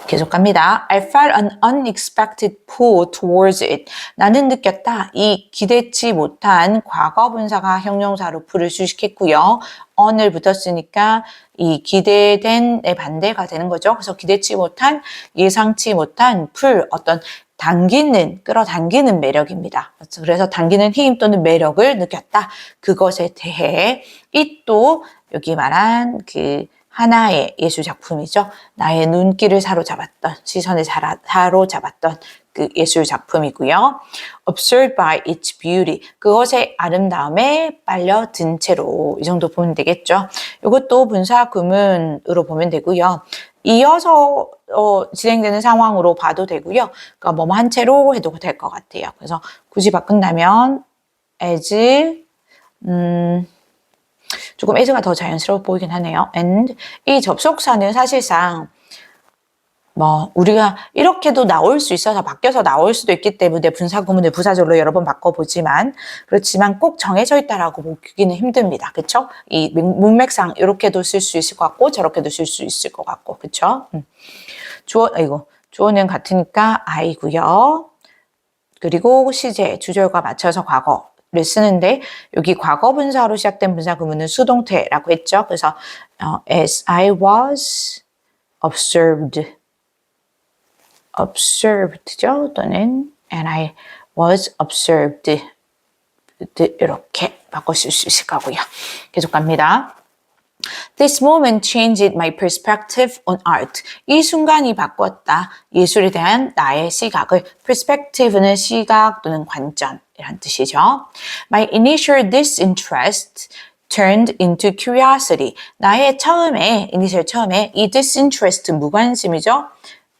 [SPEAKER 1] 계속 갑니다. I felt an unexpected pull towards it. 나는 느꼈다. 이 기대치 못한 과거 분사가 형용사로 pull을 수식했고요. on을 붙었으니까 이 기대된의 반대가 되는 거죠. 그래서 기대치 못한, 예상치 못한 pull, 어떤 당기는, 끌어당기는 매력입니다. 그래서 당기는 힘 또는 매력을 느꼈다. 그것에 대해 it도 여기 말한 그 하나의 예술 작품이죠. 나의 눈길을 사로잡았던, 시선을 사로잡았던 그 예술 작품이고요. Observed by its beauty. 그것의 아름다움에 빨려든 채로 이 정도 보면 되겠죠. 이것도 분사 구문으로 보면 되고요. 이어서 진행되는 상황으로 봐도 되고요. 그러니까 뭐뭐 한 채로 해도 될 것 같아요. 그래서 굳이 바꾼다면 as 조금 as가 더 자연스러워 보이긴 하네요. and 이 접속사는 사실상 뭐 우리가 이렇게도 나올 수 있어서 바뀌어서 나올 수도 있기 때문에 분사 구문을 부사절로 여러 번 바꿔보지만 그렇지만 꼭 정해져 있다라고 보기는 힘듭니다. 그렇죠? 이 문맥상 이렇게도 쓸 수 있을 것 같고 저렇게도 쓸 수 있을 것 같고 그렇죠? 주어는 같으니까 I고요. 그리고 시제, 주절과 맞춰서 과거를 쓰는데 여기 과거 분사로 시작된 분사 구문은 수동태라고 했죠. 그래서 as I was observed죠. 또는 and I was observed 이렇게 바꾸실 수 있을 거고요. 계속 갑니다. This moment changed my perspective on art. 이 순간이 바꿨다. 예술에 대한 나의 시각을. perspective는 시각 또는 관점이란 뜻이죠. My initial disinterest turned into curiosity. 나의 initial 처음에 이 disinterest 무관심이죠.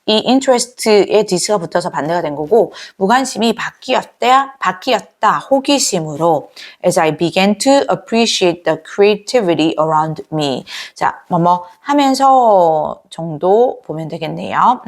[SPEAKER 1] 이 interest에 dis가 붙어서 반대가 된 거고 무관심이 바뀌었다 호기심으로 as I began to appreciate the creativity around me. 자, 뭐뭐 하면서 정도 보면 되겠네요.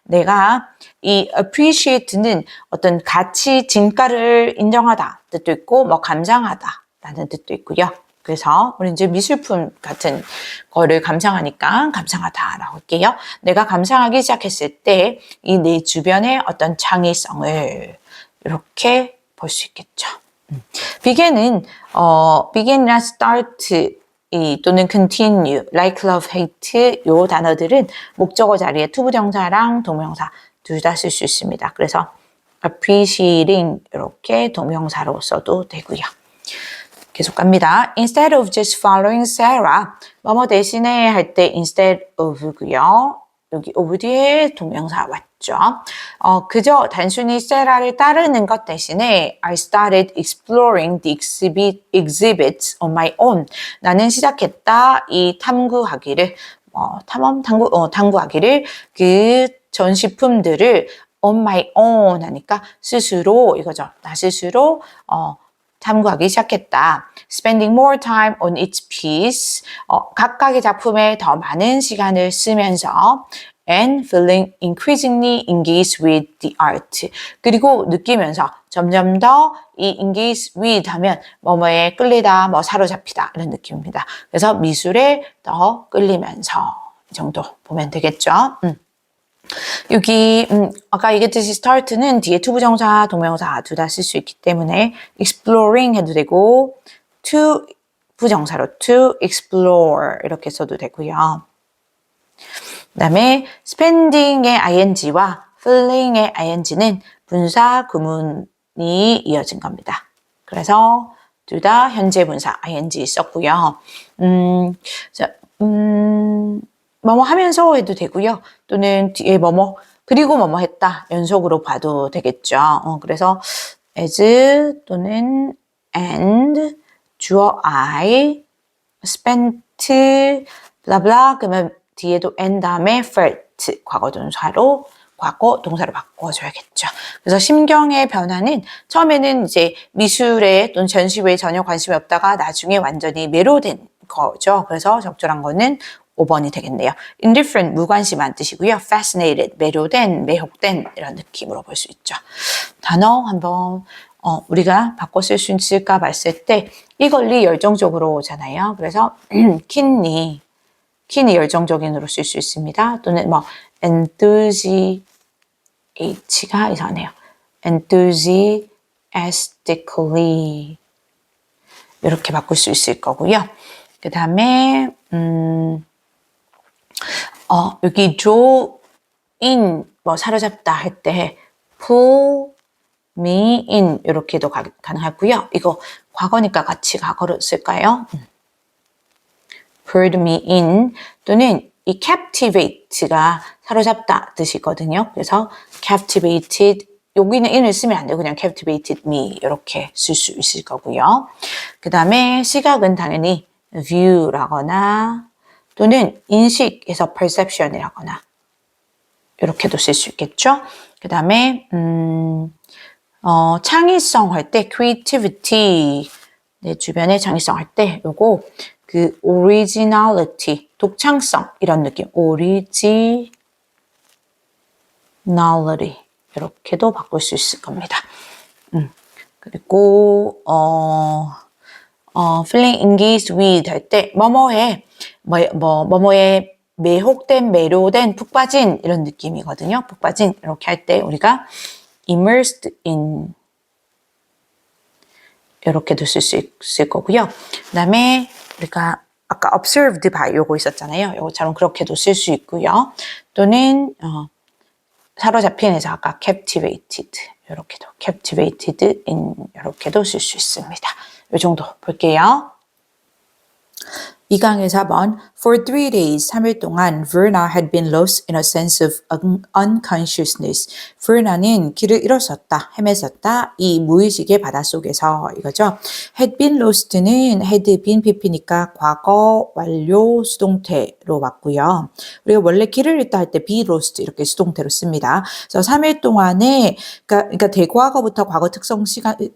[SPEAKER 1] 내가 이 appreciate는 어떤 가치, 진가를 인정하다 뜻도 있고 뭐 감상하다 라는 뜻도 있고요. 그래서 우리 이제 미술품 같은 거를 감상하니까 감상하다라고 할게요. 내가 감상하기 시작했을 때 이 내 주변의 어떤 창의성을 이렇게 볼 수 있겠죠. begin은 begin이나 start 또는 continue, like, love, hate 요 단어들은 목적어 자리에 투부정사랑 동명사 둘 다 쓸 수 있습니다. 그래서 appreciating 이렇게 동명사로 써도 되고요. 계속 갑니다. Instead of just following Sarah, 뭐뭐 대신에 할 때 instead of고요. 여기 of 뒤에 동명사 왔죠. 그저 단순히 Sarah를 따르는 것 대신에 I started exploring the exhibits on my own. 나는 시작했다. 이 탐구하기를 탐구하기를 그 전시품들을 on my own 하니까 스스로 이거죠. 나 스스로 탐구하기 시작했다. Spending more time on each piece. 각각의 작품에 더 많은 시간을 쓰면서 and feeling increasingly engaged with the art. 그리고 느끼면서 점점 더 이 engaged with 하면 뭐뭐에 끌리다, 뭐 사로잡히다 이런 느낌입니다. 그래서 미술에 더 끌리면서 이 정도 보면 되겠죠. 여기 아까 얘기했듯이 start는 뒤에 투부정사, 동명사 둘 다 쓸 수 있기 때문에 exploring 해도 되고 to 부정사로 to explore 이렇게 써도 되고요. 그 다음에 spending의 ing와 feeling의 ing는 분사 구문이 이어진 겁니다. 그래서 둘 다 현재 분사 ing 썼고요. 뭐뭐 하면서 해도 되고요. 또는 뒤에 뭐뭐 그리고 뭐뭐 했다 연속으로 봐도 되겠죠. 그래서 as 또는 and 주어 I spent 블라블라 그러면 뒤에도 and 다음에 felt 과거 동사로 과거 동사로 바꿔줘야겠죠. 그래서 심경의 변화는 처음에는 이제 미술에 또는 전시회에 전혀 관심이 없다가 나중에 완전히 매료된 거죠. 그래서 적절한 거는 5번이 되겠네요. indifferent, 무관심한 뜻이고요. fascinated, 매료된, 매혹된 이런 느낌으로 볼 수 있죠. 단어 한번 우리가 바꿔 쓸 수 있을까 봤을 때 이걸리 열정적으로 오잖아요. 그래서 keenly 열정적인으로 쓸 수 있습니다. 또는 뭐 enthusiast가 이상하네요. enthusiastically 이렇게 바꿀 수 있을 거고요. 그 다음에 여기 draw in 뭐 사로잡다 할 때 pull me in 이렇게도 가능하고요. 이거 과거니까 같이 과거로 쓸까요? pulled me in 또는 이 captivate가 사로잡다 뜻이거든요. 그래서 captivated 여기는 in을 쓰면 안 돼요. 그냥 captivated me 이렇게 쓸 수 있을 거고요. 그 다음에 시각은 당연히 view라거나 또는 인식에서 perception이라거나 이렇게도 쓸 수 있겠죠. 그 다음에 창의성 할 때 creativity 내 주변에 창의성 할 때 요거 그 originality 독창성 이런 느낌 originality 이렇게도 바꿀 수 있을 겁니다. 그리고 feeling engaged with 할 때 뭐뭐에 매혹된, 매료된, 푹 빠진 이런 느낌이거든요. 푹 빠진 이렇게 할 때 우리가 immersed in 이렇게도 쓸 수 있을 거고요. 그 다음에 우리가 아까 observed by 요거 있었잖아요. 요거처럼 그렇게도 쓸 수 있고요. 또는 사로잡힌에서 아까 captivated 이렇게도 captivated in 이렇게도 쓸 수 있습니다. 요 정도 볼게요. 2강의 4번 For 3 days, 3일 동안 Verna had been lost in a sense of unconsciousness. Verna는 길을 잃었었다, 헤맸었다, 이 무의식의 바닷속에서 이거죠. had been lost는 had been PP니까 과거 완료 수동태로 맞고요. 우리가 원래 길을 잃다 할 때 be lost 이렇게 수동태로 씁니다. 그래서 3일 동안에 그러니까 대과거부터 과거 특성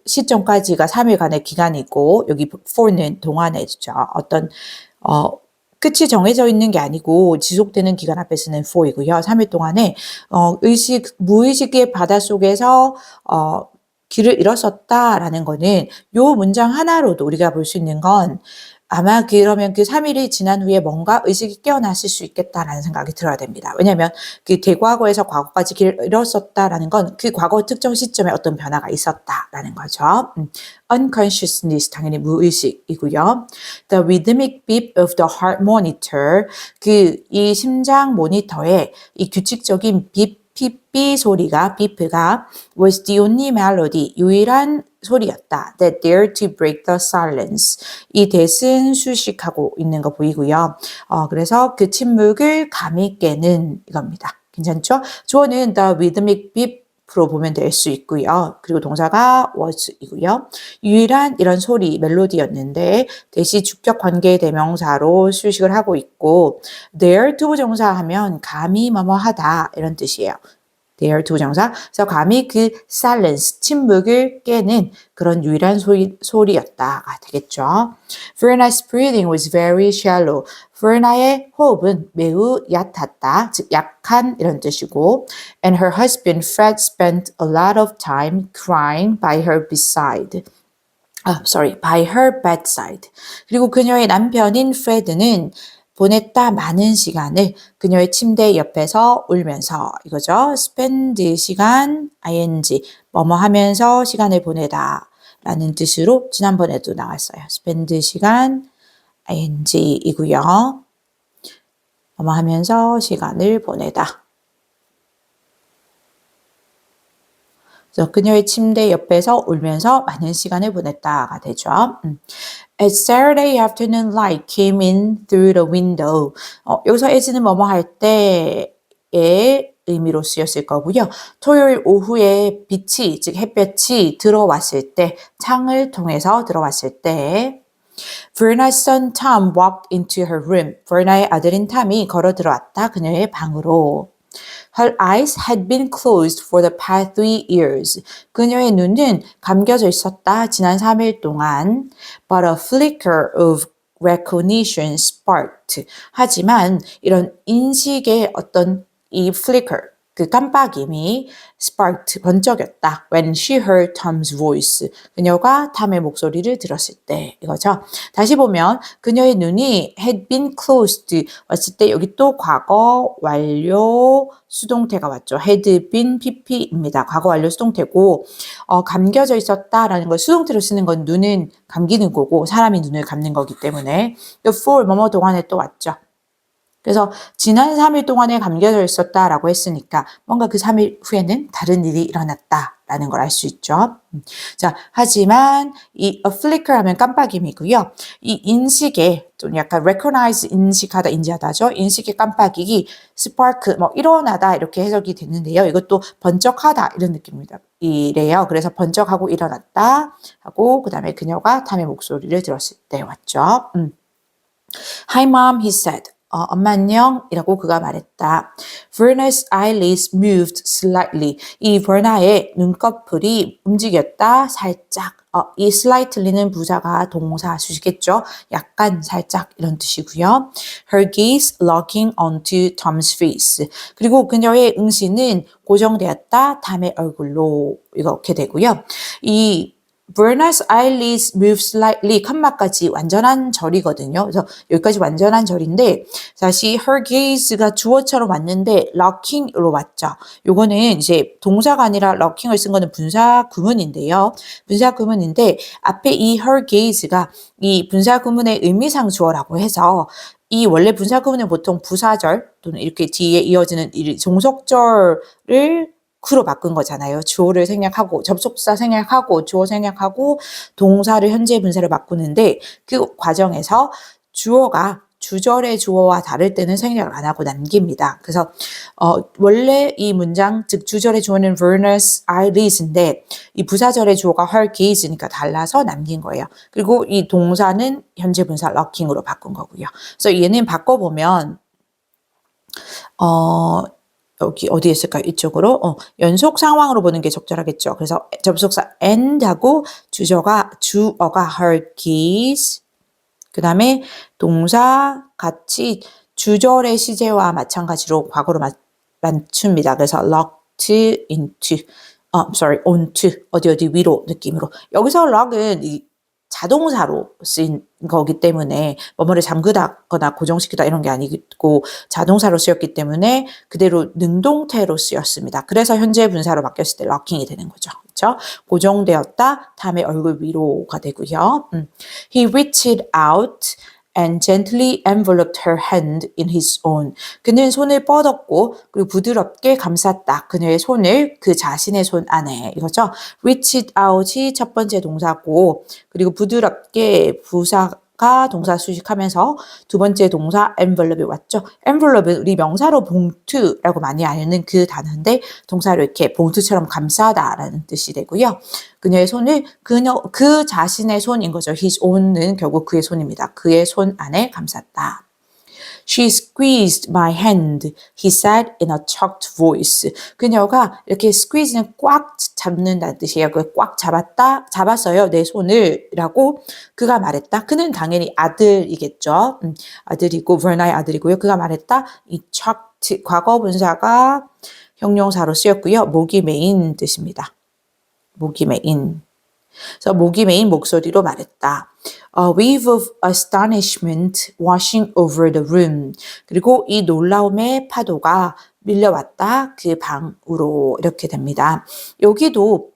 [SPEAKER 1] 시점까지가 3일간의 기간이고 여기 for는 동안이죠. 어떤 끝이 정해져 있는 게 아니고 지속되는 기간 앞에 쓰는 for이고요. 3일 동안에 무의식의 바닷속에서 길을 잃었었다라는 거는 요 문장 하나로도 우리가 볼 수 있는 건 아마 그러면 그 3일이 지난 후에 뭔가 의식이 깨어났을 수 있겠다라는 생각이 들어야 됩니다. 왜냐하면 그 대과거에서 과거까지 길을 잃었었다라는 건 그 과거 특정 시점에 어떤 변화가 있었다라는 거죠. unconsciousness 당연히 무의식이고요. The rhythmic beat of the heart monitor 이 심장 모니터의 이 규칙적인 삐삐 소리가 비프가 was the only melody 유일한 소리였다. That dared to break the silence. 이 that은 수식하고 있는 거 보이고요. 그래서 그 침묵을 감히 깨는 이겁니다. 괜찮죠? 주어는 the rhythmic beat로 보면 될 수 있고요. 그리고 동사가 was이고요. 유일한 이런 소리, 멜로디였는데 that이 주격 관계 대명사로 수식을 하고 있고 dare to 부정사 하면 감히 뭐뭐 하다 이런 뜻이에요. there 두 정사. 그래서 감히 그 silence, 침묵을 깨는 그런 유일한 소리였다가 되겠죠. Verna's breathing was very shallow. Verna의 호흡은 매우 얕았다, 즉 약한 이런 뜻이고, and her husband Fred spent a lot of time crying by her beside. by her bedside. 그리고 그녀의 남편인 프레드는 보냈다 많은 시간을 그녀의 침대 옆에서 울면서 이거죠. spend 시간 ing 뭐뭐 하면서 시간을 보내다 라는 뜻으로 지난번에도 나왔어요. spend 시간 ing 이고요. 뭐뭐 하면서 시간을 보내다. 그래서 그녀의 침대 옆에서 울면서 많은 시간을 보냈다가 되죠. As Saturday afternoon light came in through the window. 여기서 as는 뭐뭐 할 때의 의미로 쓰였을 거고요. 토요일 오후에 빛이, 즉 햇볕이 들어왔을 때, 창을 통해서 들어왔을 때 Verna's son Tom walked into her room. Verna의 아들인 탐이 걸어 들어왔다. 그녀의 방으로. Her eyes had been closed for the past 3 years. 그녀의 눈은 감겨져 있었다. 지난 3일 동안. But a flicker of recognition sparked. 하지만 이런 인식의 어떤 이 flicker, 그 깜빡임이 sparked, 번쩍였다. When she heard Tom's voice. 그녀가 탐의 목소리를 들었을 때 이거죠. 다시 보면 그녀의 눈이 had been closed 왔을 때 여기 또 과거 완료 수동태가 왔죠. had been pp입니다. 과거 완료 수동태고 감겨져 있었다라는 걸 수동태로 쓰는 건 눈은 감기는 거고 사람이 눈을 감는 거기 때문에 for 뭐뭐 동안에 또 왔죠. 그래서 지난 3일 동안에 감겨져 있었다라고 했으니까 뭔가 그 3일 후에는 다른 일이 일어났다라는 걸 알 수 있죠. 자, 하지만 이 a flicker 하면 깜빡임이고요. 이 인식에 좀 약간 recognize 인식하다, 인지하다죠. 인식의 깜빡이기 spark 뭐 일어나다 이렇게 해석이 되는데요. 이것도 번쩍하다 이런 느낌입니다. 이래요. 그래서 번쩍하고 일어났다 하고 그다음에 그녀가 탐의 목소리를 들었을 때 왔죠. Hi mom, he said. 엄마 안녕 이라고 그가 말했다. Verna's eyelids moved slightly. 이 버나의 눈꺼풀이 움직였다 살짝. 이 slightly는 부사가 동사 수식했죠. 약간 살짝 이런 뜻이고요. Her gaze locking onto Tom's face. 그리고 그녀의 응시는 고정되었다. 탐의 얼굴로 이렇게 되고요. 이 Verna's eyelids move slightly 칸막까지 완전한 절이거든요. 그래서 여기까지 완전한 절인데 다시 her gaze가 주어처럼 왔는데 locking으로 왔죠. 요거는 이제 동사가 아니라 locking을 쓴 거는 분사 구문인데요. 분사 구문인데 앞에 이 her gaze가 이 분사 구문의 의미상 주어라고 해서 이 원래 분사 구문은 보통 부사절 또는 이렇게 뒤에 이어지는 종속절을 구로 바꾼 거잖아요. 주어를 생략하고 접속사 생략하고 주어 생략하고 동사를 현재 분사를 바꾸는데 그 과정에서 주어가 주절의 주어와 다를 때는 생략을 안 하고 남깁니다. 그래서 원래 이 문장 즉 주절의 주어는 Verna's eyelids인데 이 부사절의 주어가 her gaze니까 달라서 남긴 거예요. 그리고 이 동사는 현재 분사 locking으로 바꾼 거고요. 그래서 얘는 바꿔보면 여기 어디에 있을까요? 이쪽으로 연속 상황으로 보는 게 적절하겠죠. 그래서 접속사 and하고 주어가 her gaze 그 다음에 동사 같이 주절의 시제와 마찬가지로 과거로 맞춥니다. 그래서 locked into onto 어디 위로 느낌으로 여기서 lock은 이 자동사로 쓰인 거기 때문에 뭐뭐를 잠그다거나 고정시키다 이런 게 아니고 자동사로 쓰였기 때문에 그대로 능동태로 쓰였습니다. 그래서 현재 분사로 바뀌었을 때 locking이 되는 거죠. 그렇죠? 고정되었다 다음에 얼굴 위로가 되고요. He reached out and gently enveloped her hand in his own. 그는 손을 뻗었고 그리고 부드럽게 감쌌다. 그녀의 손을 그 자신의 손 안에. 이거죠. reached out이 첫 번째 동사고 그리고 부드럽게 부사가 동사 수식하면서 두 번째 동사 envelope이 왔죠. envelope은 우리 명사로 봉투라고 많이 아는 그 단어인데 동사로 이렇게 봉투처럼 감싸다라는 뜻이 되고요. 그녀의 손을 그 자신의 손인 거죠. his own은 결국 그의 손입니다. 그의 손 안에 감쌌다. She squeezed my hand, he said in a choked voice. 그녀가 이렇게 squeeze는 꽉 잡는다는 뜻이에요. 꽉 잡았어요. 내 손을. 라고 그가 말했다. 그는 당연히 아들이겠죠. 아들이고, Verna'의 아들이고요. 그가 말했다. 이 choked, 과거 분사가 형용사로 쓰였고요. 목이 메인 뜻입니다. 목이 메인. 그래서 목이 메인 목소리로 말했다. A wave of astonishment washing over the room. 그리고 이 놀라움의 파도가 밀려왔다. 그 방으로 이렇게 됩니다. 여기도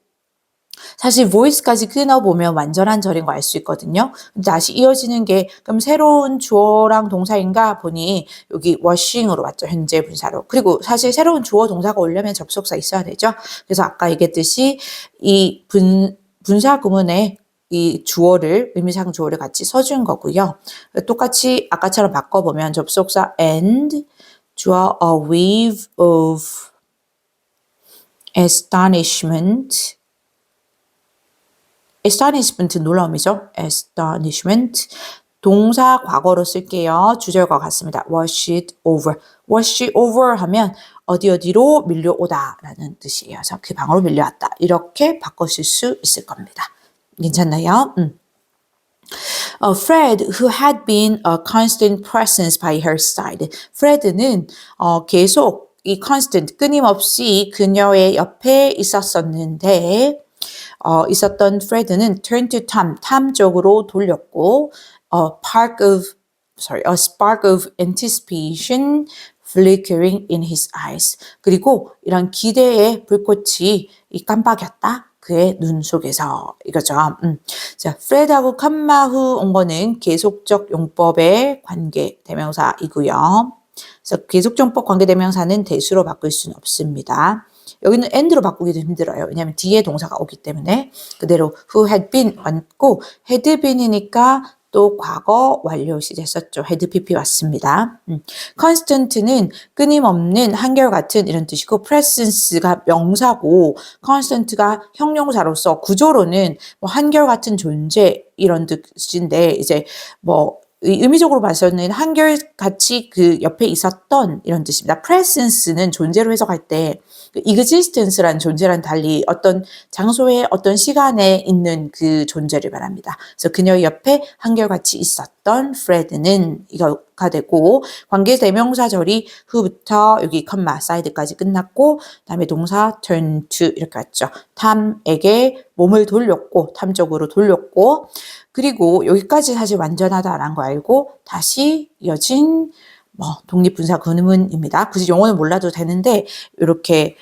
[SPEAKER 1] 사실 voice까지 끊어보면 완전한 절인 거 알 수 있거든요. 다시 이어지는 게 그럼 새로운 주어랑 동사인가 보니 여기 washing으로 왔죠. 현재 분사로. 그리고 사실 새로운 주어 동사가 오려면 접속사 있어야 되죠. 그래서 아까 얘기했듯이 이 분사 구문에 이 주어를 의미상 주어를 같이 써준 거고요. 똑같이 아까처럼 바꿔보면 접속사 and 주어 a wave of astonishment 놀라움이죠. astonishment 동사 과거로 쓸게요. 주절과 같습니다. wash it over. wash it over 하면 어디로 밀려오다 라는 뜻이에요. 그래서 그 방으로 밀려왔다. 이렇게 바꾸실 수 있을 겁니다. 괜찮나요? Fred, who had been a constant presence by her side. Fred는 계속 이 constant, 끊임없이 그녀의 옆에 있었었는데 있었던 Fred는 turn to Tom, 탐 쪽으로 돌렸고 a spark of anticipation flickering in his eyes. 그리고 이런 기대의 불꽃이 깜빡였다. 그의 눈 속에서 이거죠. 자, Fred하고 컴마 후 온 거는 계속적 용법의 관계 대명사이고요. 그래서 계속적 용법 관계 대명사는 대수로 바꿀 수는 없습니다. 여기는 and로 바꾸기도 힘들어요. 왜냐하면 뒤에 동사가 오기 때문에 그대로 who had been 왔고 had been이니까 또 과거 완료 시제 썼죠. had pp 왔습니다. constant는 끊임없는 한결같은 이런 뜻이고 presence가 명사고 constant가 형용사로서 구조로는 뭐 한결같은 존재 이런 뜻인데 이제 뭐 의미적으로 봐서는 한결같이 그 옆에 있었던 이런 뜻입니다. presence는 존재로 해석할 때 existence란 존재란 달리 어떤 장소에 어떤 시간에 있는 그 존재를 말합니다. 그래서 그녀의 옆에 한결같이 있었던 Fred는 이거가 되고 관계 대명사절이 who부터 여기 컴마 side까지 끝났고 그다음에 동사 turn to 이렇게 왔죠. 탐에게 몸을 돌렸고 탐 쪽으로 돌렸고 그리고 여기까지 사실 완전하다라는 거 알고 다시 이어진 독립분사 구문입니다. 굳이 용어는 몰라도 되는데 이렇게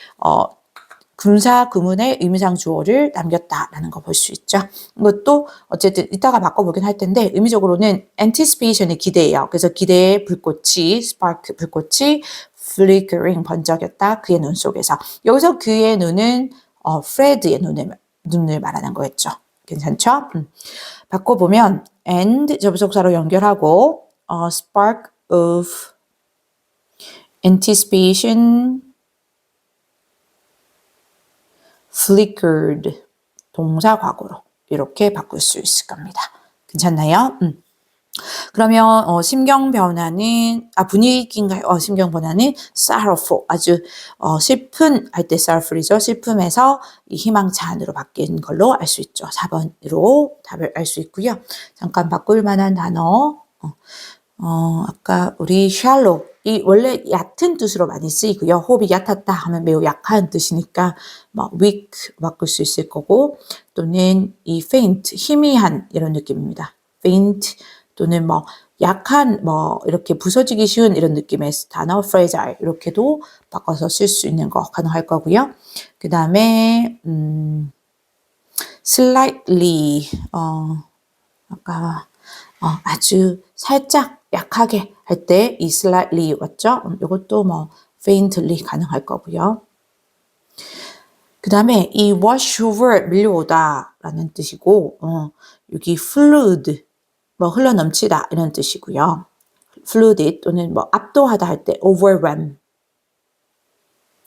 [SPEAKER 1] 분사 구문의 의미상 주어를 남겼다라는 거 볼 수 있죠. 이것도 어쨌든 이따가 바꿔보긴 할 텐데 의미적으로는 anticipation의 기대예요. 그래서 기대의 불꽃이 spark 불꽃이 flickering 번쩍였다. 그의 눈 속에서. 여기서 그의 눈은 Fred의 눈을 말하는 거였죠. 괜찮죠? 바꿔보면 and 접속사로 연결하고 spark of anticipation flickered 동사 과거로 이렇게 바꿀 수 있을 겁니다. 괜찮나요? 그러면 심경 변화는 분위기인가요? 심경 변화는 sorrowful 아주 슬픈 할 때 sorrowful이죠. 슬픔에서 이 희망찬으로 바뀐 걸로 알 수 있죠. 4번으로 답을 알 수 있고요. 잠깐 바꿀 만한 단어 아까 우리 shallow 이 원래 얕은 뜻으로 많이 쓰이고요. 호흡이 얕았다 하면 매우 약한 뜻이니까 weak 바꿀 수 있을 거고 또는 이 faint 희미한 이런 느낌입니다. faint 또는 약한 이렇게 부서지기 쉬운 이런 느낌의 단어 fragile 이렇게도 바꿔서 쓸 수 있는 거 가능할 거고요. 그 다음에 slightly 아까 아주 살짝 약하게 할 때 이 slightly 왔죠? 이것도 faintly 가능할 거고요. 그 다음에 이 wash over 밀려오다 라는 뜻이고 여기 flood 흘러넘치다 이런 뜻이고요. flooded 또는 압도하다 할 때 overwhelm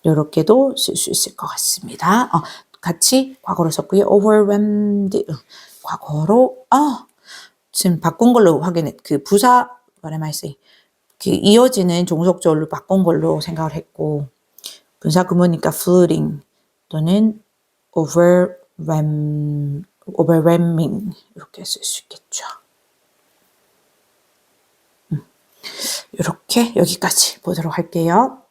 [SPEAKER 1] 이렇게도 쓸 수 있을 것 같습니다. 같이 과거로 썼고요. overwhelmed 과거로 지금 바꾼 걸로 확인해. 그 부사 what am I saying? 이어지는 종속절로 바꾼 걸로 생각을 했고 분사 구문이니까 flooding 또는 overwhelming 이렇게 쓸 수 있겠죠. 이렇게 여기까지 보도록 할게요.